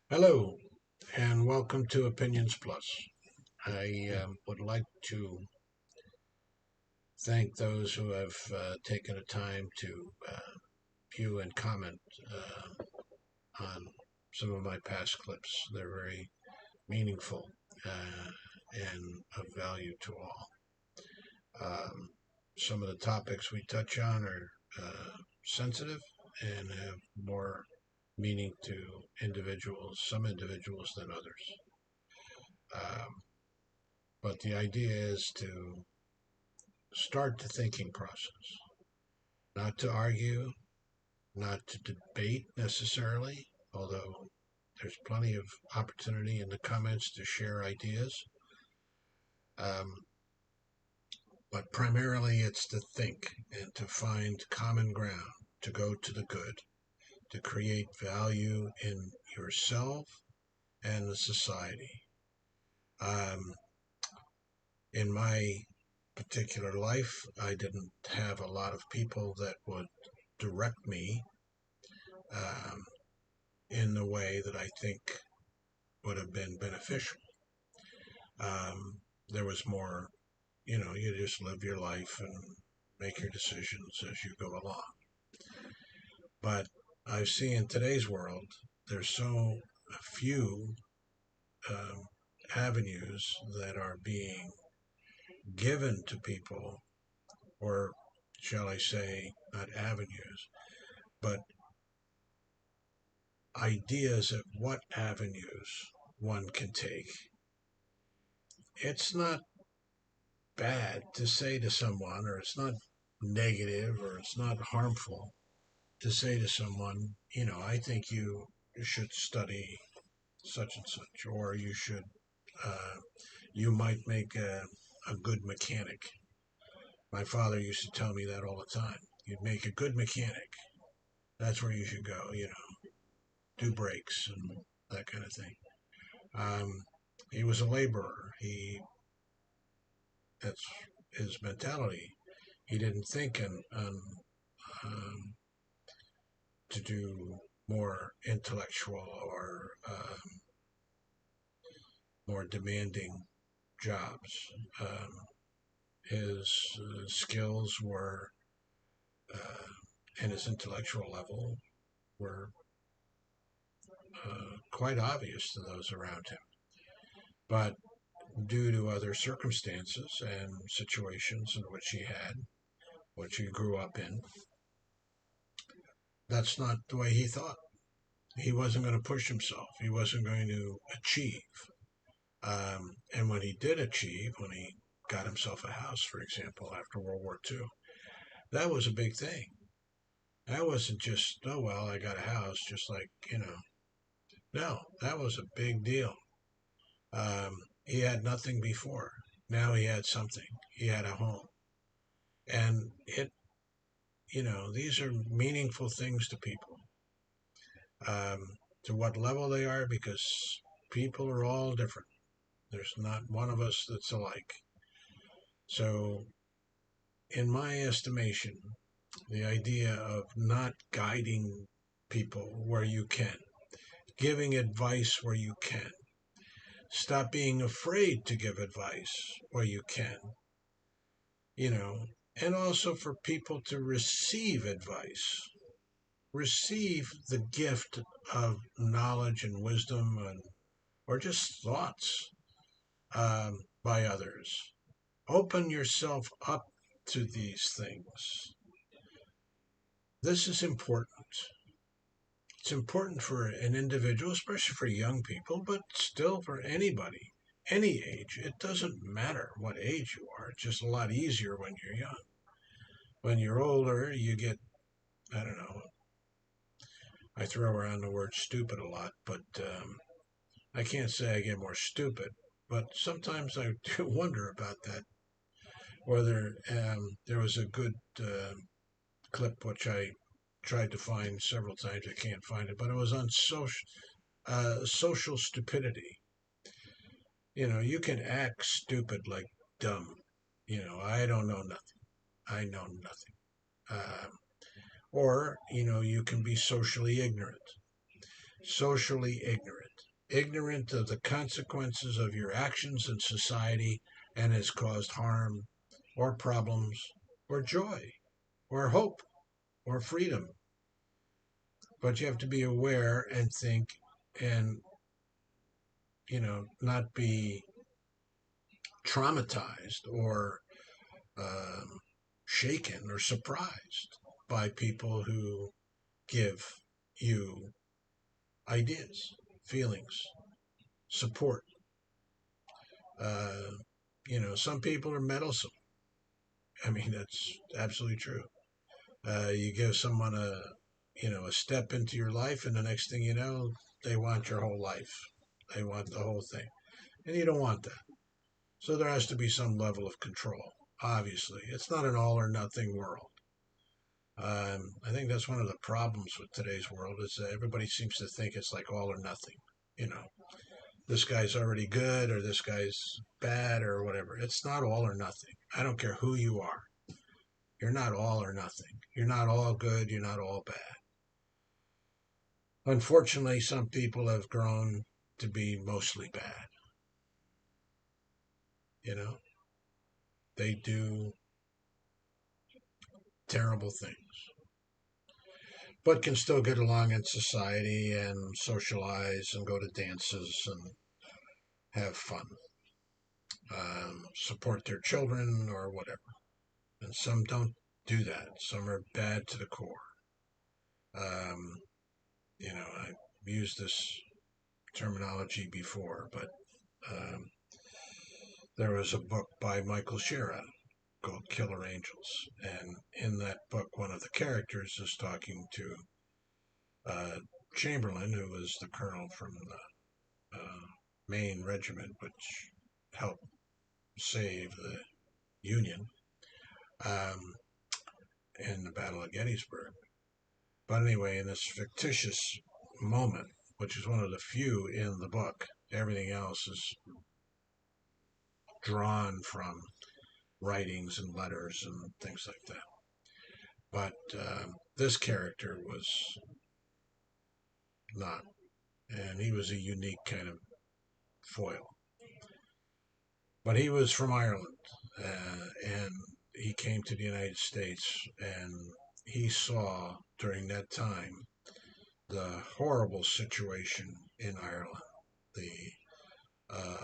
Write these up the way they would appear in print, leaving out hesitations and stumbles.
Hello, and welcome to Opinions Plus. I would like to thank those who have taken the time to view and comment on some of my past clips. They're very meaningful and of value to all. Um, some of the topics we touch on are sensitive and have more meaning to some individuals than others. Um, but the idea is to start the thinking process, not to argue, not to debate necessarily, although there's plenty of opportunity in the comments to share ideas. Um, but primarily it's to think and to find common ground, to go to the good, to create value in yourself and the society. Um, in my particular life, I didn't have a lot of people that would direct me um, in the way that I think would have been beneficial. There was more, you just live your life and make your decisions as you go along. But I see in today's world, there's so few um, avenues that are being given to people, or shall I say, not avenues, but ideas of what avenues one can take. It's not bad to say to someone, or it's not negative, or it's not harmful to say to someone, I think you should study such and such, or uh, you might make a good mechanic. My father used to tell me that all the time. You'd make a good mechanic. That's where you should go, do brakes and that kind of thing. Um, he was a laborer. That's his mentality. He didn't think on um, to do more intellectual or more demanding jobs. Um, his skills were and his intellectual level were quite obvious to those around him. But due to other circumstances and situations in which he grew up in, that's not the way he thought. He wasn't going to push himself. He wasn't going to achieve. And when he did achieve, when he got himself a house, for example, after World War II, that was a big thing. That wasn't just, oh, well, I got a house, just like, No, that was a big deal. He had nothing before. Now he had something. He had a home. And these are meaningful things to people. To what level they are, because people are all different. There's not one of us that's alike. So, in my estimation, the idea of not guiding people where you can, giving advice where you can, stop being afraid to give advice where you can, you know, and also for people to receive advice, receive the gift of knowledge and wisdom or just thoughts by others. Open yourself up to these things. This is important. It's important for an individual, especially for young people, but still for anybody, any age. It doesn't matter what age you are. It's just a lot easier when you're young. When you're older, you get, I don't know, I throw around the word stupid a lot, but I can't say I get more stupid. But sometimes I do wonder about that, whether there was a good clip which I tried to find several times. I can't find it, but it was on social stupidity. You can act stupid like dumb. I don't know nothing. I know nothing. Or, you can be socially ignorant. Socially ignorant. ignorant of the consequences of your actions in society and has caused harm or problems or joy or hope or freedom. But you have to be aware and think and, not be traumatized or shaken or surprised by people who give you ideas, feelings, support. Uh, some people are meddlesome. I mean, that's absolutely true. You give someone a step into your life, and the next thing you know, they want your whole life. They want the whole thing, and you don't want that. So there has to be some level of control. Obviously, it's not an all or nothing world. I think that's one of the problems with today's world is that everybody seems to think it's like all or nothing. You know, this guy's already good or this guy's bad or whatever. It's not all or nothing. I don't care who you are. You're not all or nothing. You're not all good. You're not all bad. Unfortunately, some people have grown to be mostly bad. You know, they do terrible things, but can still get along in society and socialize and go to dances and have fun, support their children or whatever. And some don't do that. Some are bad to the core. Um, I've used this terminology before, but um, there was a book by Michael Shira called Killer Angels. And in that book, one of the characters is talking to uh, Chamberlain, who was the colonel from the Maine regiment, which helped save the Union um, in the Battle of Gettysburg. But anyway, in this fictitious moment, which is one of the few in the book, everything else is drawn from writings and letters and things like that. But this character was not, and he was a unique kind of foil. But he was from Ireland, and he came to the United States, and he saw during that time the horrible situation in Ireland, the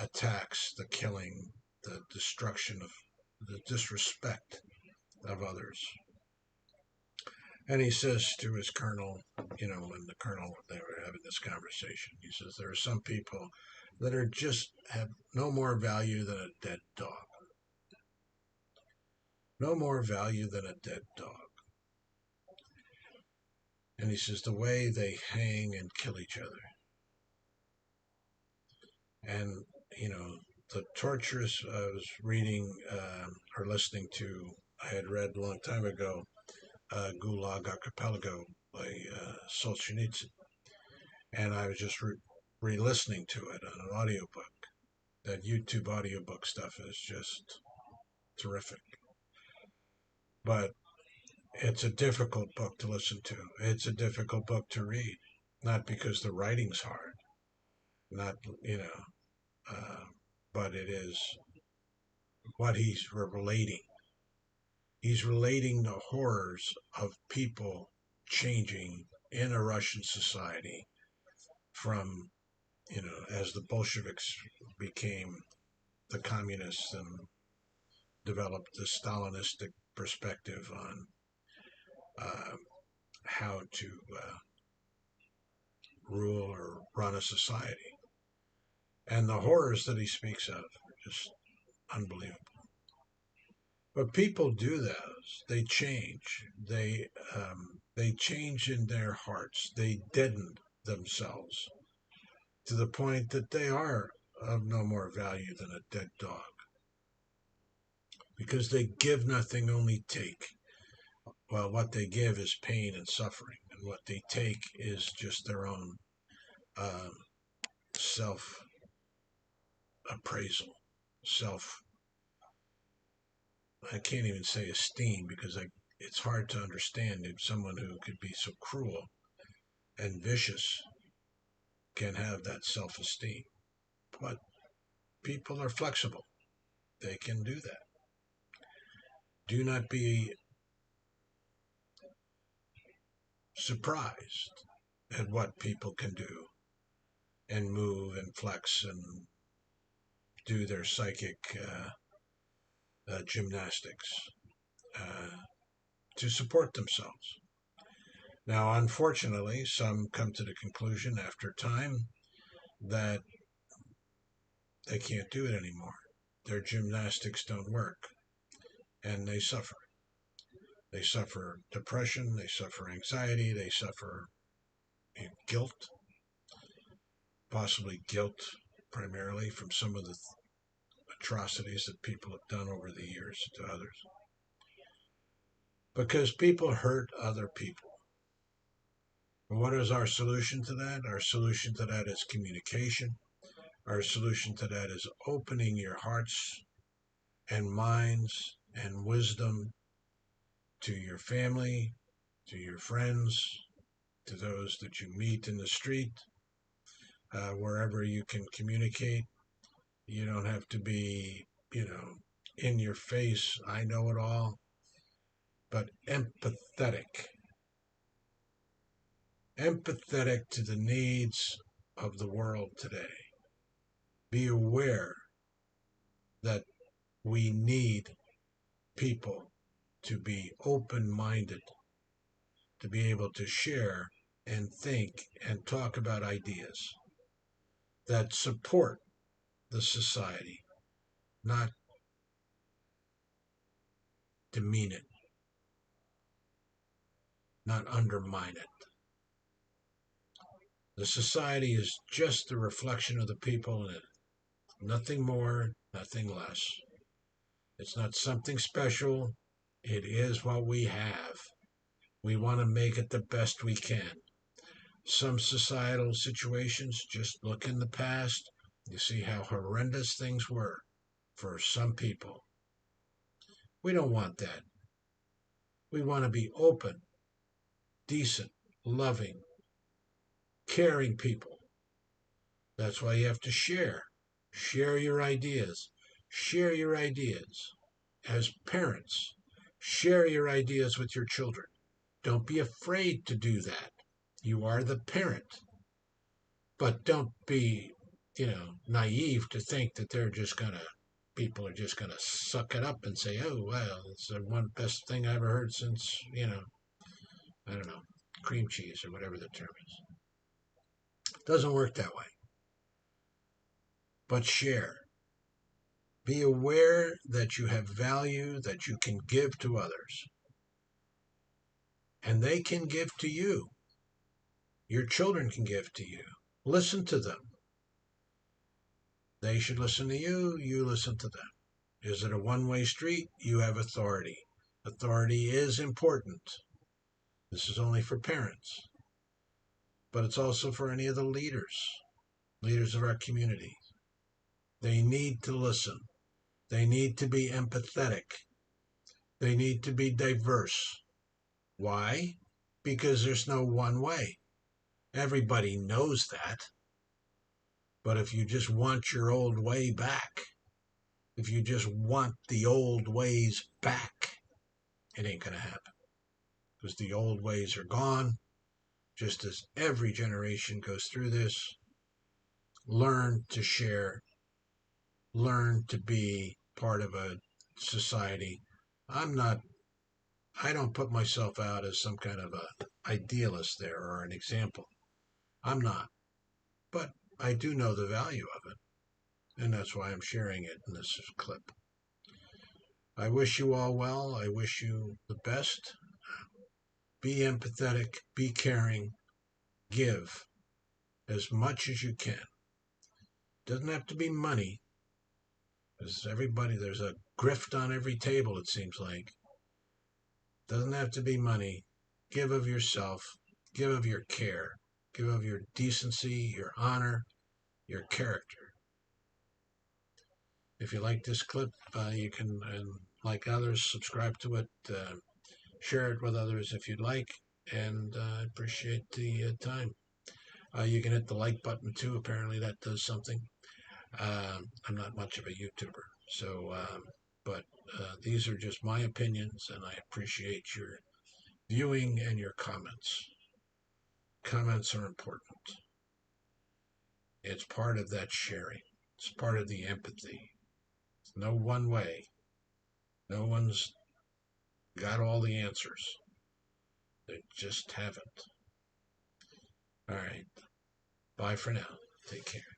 attacks, the killing, the destruction of the disrespect of others. And he says to his colonel, when the colonel, they were having this conversation, he says, there are some people that are just have no more value than a dead dog. No more value than a dead dog. And he says, the way they hang and kill each other. And, the torturous, I was reading or listening to, I had read a long time ago, Gulag Archipelago by Solzhenitsyn. And I was just re-listening to it on an audiobook. That YouTube audiobook stuff is just terrific. But it's a difficult book to listen to. It's a difficult book to read. Not because the writing's hard, not, uh, but it is what he's relating. He's relating the horrors of people changing in a Russian society from, as the Bolsheviks became the communists and developed the Stalinistic perspective on uh, how to rule or run a society. And the horrors that he speaks of are just unbelievable. But people do those. They change. They change in their hearts. They deaden themselves to the point that they are of no more value than a dead dog. Because they give nothing, only take. Well, what they give is pain and suffering, and what they take is just their own uh, self appraisal, self. I can't even say esteem because it's hard to understand if someone who could be so cruel and vicious can have that self-esteem. But people are flexible. They can do that. Do not be surprised at what people can do and move and flex and do their psychic gymnastics uh, to support themselves. Now, unfortunately, some come to the conclusion after time that they can't do it anymore. Their gymnastics don't work, and they suffer. They suffer depression, they suffer anxiety, they suffer guilt, possibly guilt primarily from some of the atrocities that people have done over the years to others. Because people hurt other people. And what is our solution to that? Our solution to that is communication. Our solution to that is opening your hearts and minds and wisdom to your family, to your friends, to those that you meet in the street, wherever you can communicate. You don't have to be, in your face, I know it all, but empathetic. Empathetic to the needs of the world today. Be aware that we need people to be open minded, to be able to share and think and talk about ideas that support the society, not demean it, not undermine it. The society is just a reflection of the people in it. Nothing more, nothing less. It's not something special. It is what we have. We want to make it the best we can. Some societal situations, just look in the past, you see how horrendous things were for some people. We don't want that. We want to be open, decent, loving, caring people. That's why you have to share. Share your ideas. Share your ideas. As parents, share your ideas with your children. Don't be afraid to do that. You are the parent. But don't be, naive to think that people are just going to suck it up and say, oh, well, it's the one best thing I ever heard since, I don't know, cream cheese or whatever the term is. It doesn't work that way. But share. Be aware that you have value that you can give to others. And they can give to you. Your children can give to you. Listen to them. They should listen to you. You listen to them. Is it a one-way street? You have authority. Authority is important. This is only for parents. But it's also for any of the leaders of our community. They need to listen. They need to be empathetic. They need to be diverse. Why? Because there's no one way. Everybody knows that. But if you just want your old way back, if you just want the old ways back, it ain't going to happen. Because the old ways are gone. Just as every generation goes through this, learn to share, learn to be part of a society. I don't put myself out as some kind of a idealist there or an example. I'm not. But I do know the value of it. And that's why I'm sharing it in this clip. I wish you all well. I wish you the best. Be empathetic, be caring, give as much as you can. Doesn't have to be money, because there's a grift on every table, it seems like. Doesn't have to be money. Give of yourself, give of your care, give of your decency, your honor, your character. If you like this clip, you can, like others, subscribe to it, share it with others if you'd like, and I appreciate the time. You can hit the like button too. Apparently, that does something. I'm not much of a YouTuber, so but these are just my opinions, and I appreciate your viewing and your comments. Comments are important. It's part of that sharing. It's part of the empathy. It's no one way. No one's got all the answers. They just haven't. All right. Bye for now. Take care.